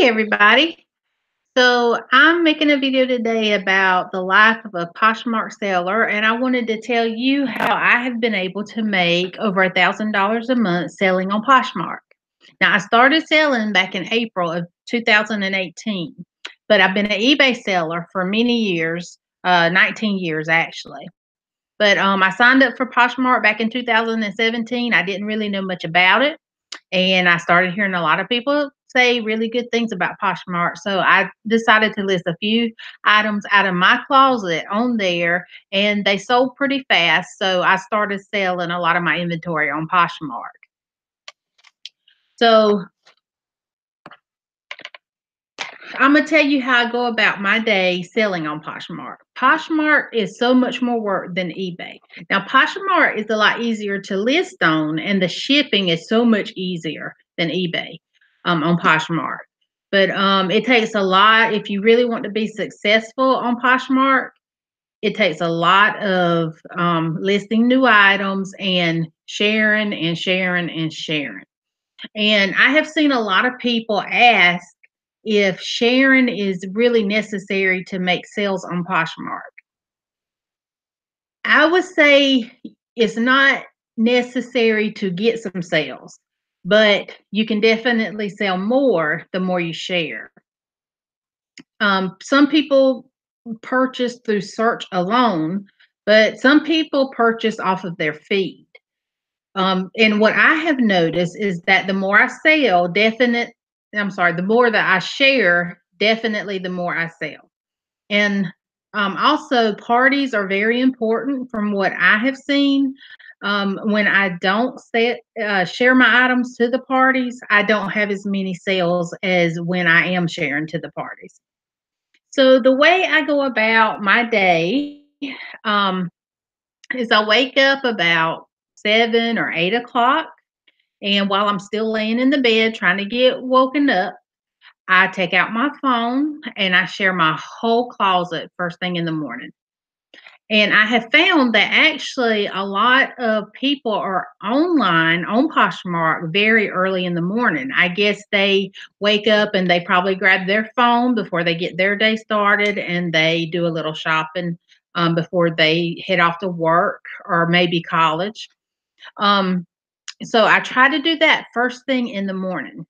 Everybody. So I'm making a video today about the life of a Poshmark seller, and I wanted to tell you how I have been able to make over $1,000 a month selling on Poshmark. Now I started selling back in April of 2018, but I've been an eBay seller for many years, 19 years actually. But I signed up for Poshmark back in 2017. I didn't really know much about it. And I started hearing a lot of people say really good things about Poshmark. So I decided to list a few items out of my closet on there, and they sold pretty fast. So I started selling a lot of my inventory on Poshmark. So I'm gonna tell you how I go about my day selling on Poshmark. Poshmark is so much more work than eBay. Now, Poshmark is a lot easier to list on, and the shipping is so much easier than eBay on Poshmark. But it takes a lot if you really want to be successful on Poshmark. It takes a lot of listing new items and sharing and sharing and sharing. And I have seen a lot of people ask if sharing is really necessary to make sales on Poshmark. I would say it's not necessary to get some sales, but you can definitely sell more the more you share. Some people purchase through search alone, but some people purchase off of their feed. And what I have noticed is that the more I sell, the more that I share, definitely the more I sell. And also, parties are very important from what I have seen. When I don't share my items to the parties, I don't have as many sales as when I am sharing to the parties. So the way I go about my day um, is I wake up about 7 or 8 o'clock. And while I'm still laying in the bed trying to get woken up, I take out my phone and I share my whole closet first thing in the morning. And I have found that actually a lot of people are online on Poshmark very early in the morning. I guess they wake up and they probably grab their phone before they get their day started and they do a little shopping before they head off to work or maybe college. Um, so I try to do that first thing in the morning.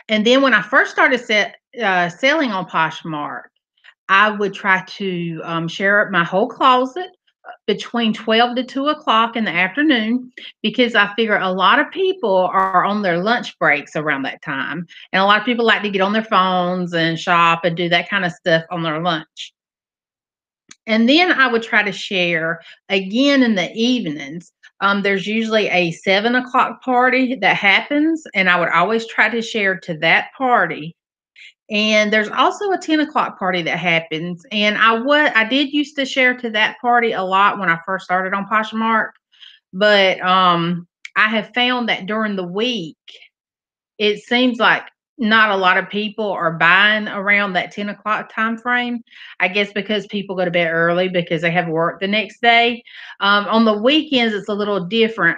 And then when I first started selling on Poshmark, I would try to share my whole closet between 12 to 2 o'clock in the afternoon because I figure a lot of people are on their lunch breaks around that time. And a lot of people like to get on their phones and shop and do that kind of stuff on their lunch. And then I would try to share again in the evenings. There's usually a 7 o'clock party that happens, and I would always try to share to that party. And there's also a 10 o'clock party that happens. And I did used to share to that party a lot when I first started on Poshmark, but I have found that during the week it seems like not a lot of people are buying around that 10 o'clock time frame. I guess because people go to bed early because they have work the next day. On the weekends, it's a little different.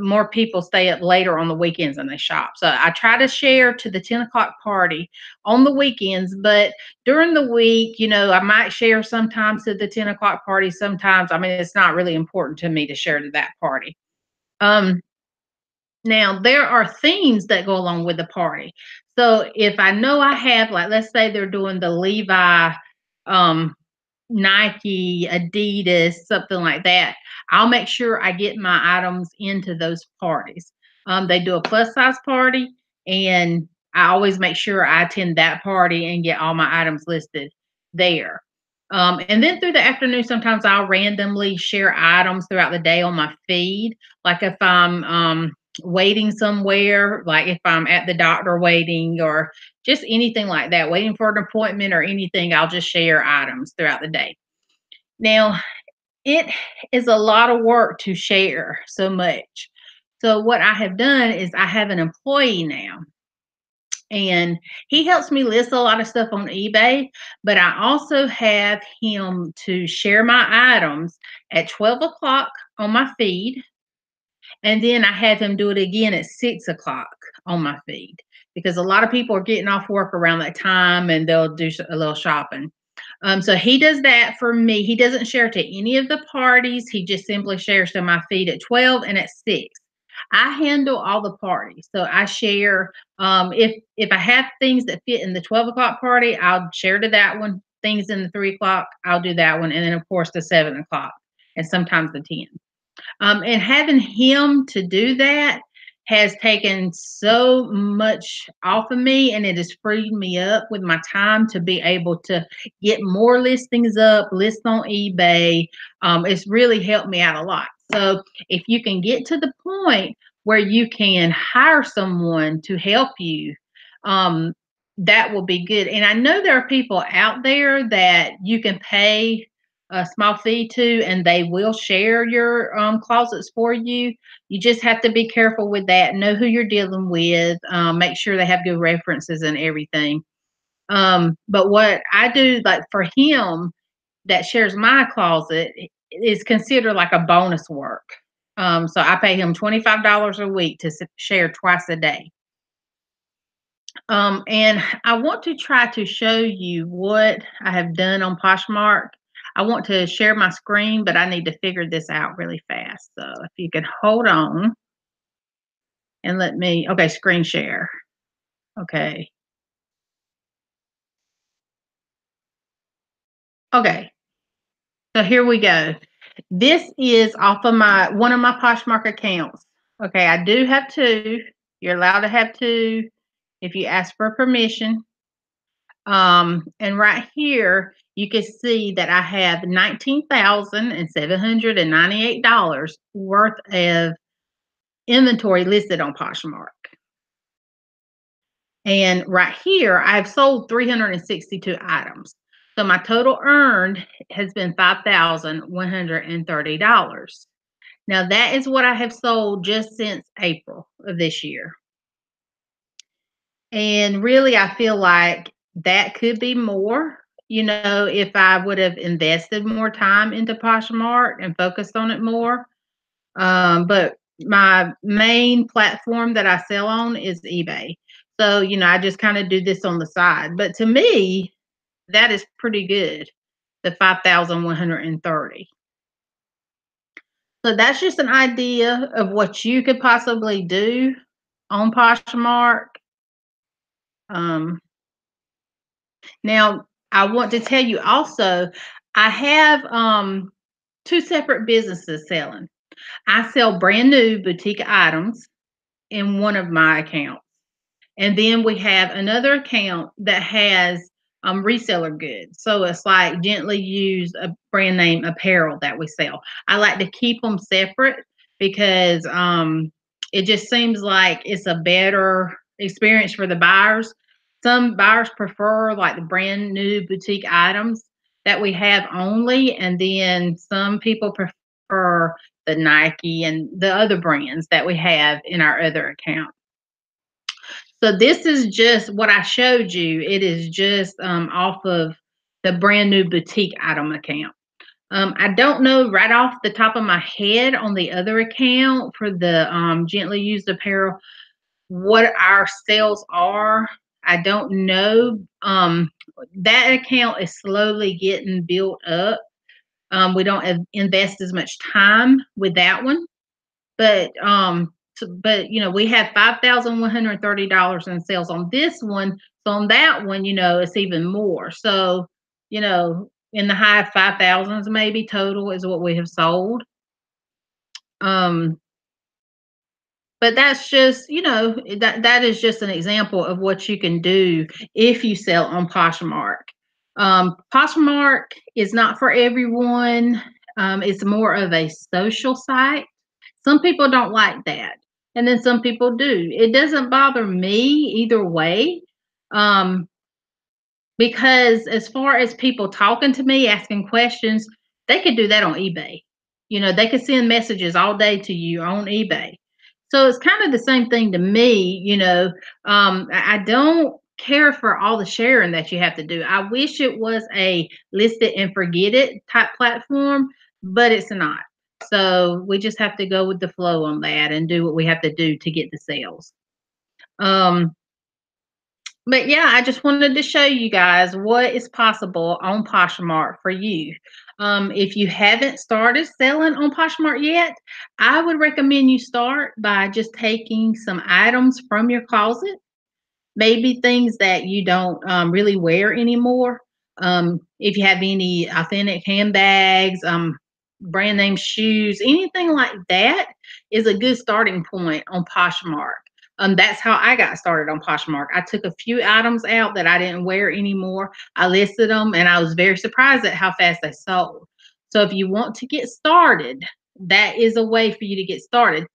More people stay up later on the weekends and they shop. So I try to share to the 10 o'clock party on the weekends, but during the week, I might share sometimes to the 10 o'clock party. Sometimes, I mean, it's not really important to me to share to that party. Um, Now, there are themes that go along with the party. So if I know I have, like, let's say they're doing the Levi, um, Nike, Adidas, something like that, I'll make sure I get my items into those parties. They do a plus size party, and I always make sure I attend that party and get all my items listed there. And then through the afternoon, sometimes I'll randomly share items throughout the day on my feed. Like if I'm waiting somewhere, like if I'm at the doctor waiting or just anything like that, waiting for an appointment or anything, I'll just share items throughout the day. Now, it is a lot of work to share so much. So, what I have done is I have an employee now, and he helps me list a lot of stuff on eBay, but I also have him to share my items at 12 o'clock on my feed And then I have him do it again at 6 o'clock on my feed because a lot of people are getting off work around that time and they'll do a little shopping. So he does that for me. He doesn't share to any of the parties. He just simply shares to my feed at 12 and at 6. I handle all the parties. So I share if I have things that fit in the 12 o'clock party, I'll share to that one. Things in the 3 o'clock, I'll do that one. And then of course the 7 o'clock and sometimes the 10. And having him to do that has taken so much off of me, and it has freed me up with my time to be able to get more listings up, list on eBay. It's really helped me out a lot. So if you can get to the point where you can hire someone to help you, um, that will be good. And I know there are people out there that you can pay a small fee to, and they will share your closets for you. You just have to be careful with that. Know who you're dealing with. Make sure they have good references and everything. But what I do, like for him, that shares my closet, is considered like a bonus work. So I pay him $25 a week to share twice a day. And I want to try to show you what I have done on Poshmark. I want to share my screen, but I need to figure this out really fast. So if you could hold on and let me, okay, screen share. Okay. Okay. So here we go. This is off of one of my Poshmark accounts. Okay. I do have two. You're allowed to have two if you ask for permission. And right here, you can see that I have $19,798 worth of inventory listed on Poshmark. And right here, I've sold 362 items. So my total earned has been $5,130. Now that is what I have sold just since April of this year. And really, I feel like that could be more, if I would have invested more time into Poshmark and focused on it more. But my main platform that I sell on is eBay. So, I just kind of do this on the side. But to me, that is pretty good, the 5,130. So that's just an idea of what you could possibly do on Poshmark. Um, Now, I want to tell you also, I have two separate businesses selling. I sell brand new boutique items in one of my accounts. And then we have another account that has reseller goods. So it's like gently used brand name apparel that we sell. I like to keep them separate because it just seems like it's a better experience for the buyers. Some buyers prefer like the brand new boutique items that we have only, and then some people prefer the Nike and the other brands that we have in our other account. So this is just what I showed you. It is just off of the brand new boutique item account. I don't know right off the top of my head on the other account for the gently used apparel what our sales are. I don't know. That account is slowly getting built up. We don't invest as much time with that one, but we have $5,130 in sales on this one. So on that one, it's even more. So, in the high 5,000s maybe total is what we have sold. Um, but that's just, that is just an example of what you can do if you sell on Poshmark. Poshmark is not for everyone. It's more of a social site. Some people don't like that, and then some people do. It doesn't bother me either way, um, because as far as people talking to me, asking questions, they could do that on eBay. They could send messages all day to you on eBay. So it's kind of the same thing to me. I don't care for all the sharing that you have to do. I wish it was a list it and forget it type platform, but it's not. So we just have to go with the flow on that and do what we have to do to get the sales. Um, but yeah, I just wanted to show you guys what is possible on Poshmark for you. If you haven't started selling on Poshmark yet, I would recommend you start by just taking some items from your closet, maybe things that you don't really wear anymore. If you have any authentic handbags, brand name shoes, anything like that is a good starting point on Poshmark. That's how I got started on Poshmark. I took a few items out that I didn't wear anymore. I listed them and I was very surprised at how fast they sold. So if you want to get started, that is a way for you to get started.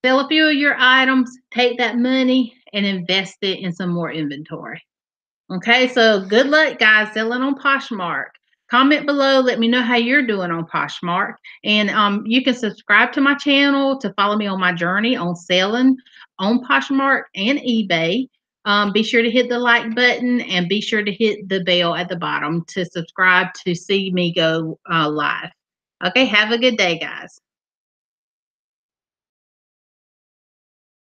Sell a few of your items, take that money and invest it in some more inventory. Okay, so good luck, guys, selling on Poshmark. Comment below, let me know how you're doing on Poshmark. And you can subscribe to my channel to follow me on my journey on selling on Poshmark and eBay. Be sure to hit the like button and be sure to hit the bell at the bottom to subscribe to see me go live. Okay, have a good day, guys.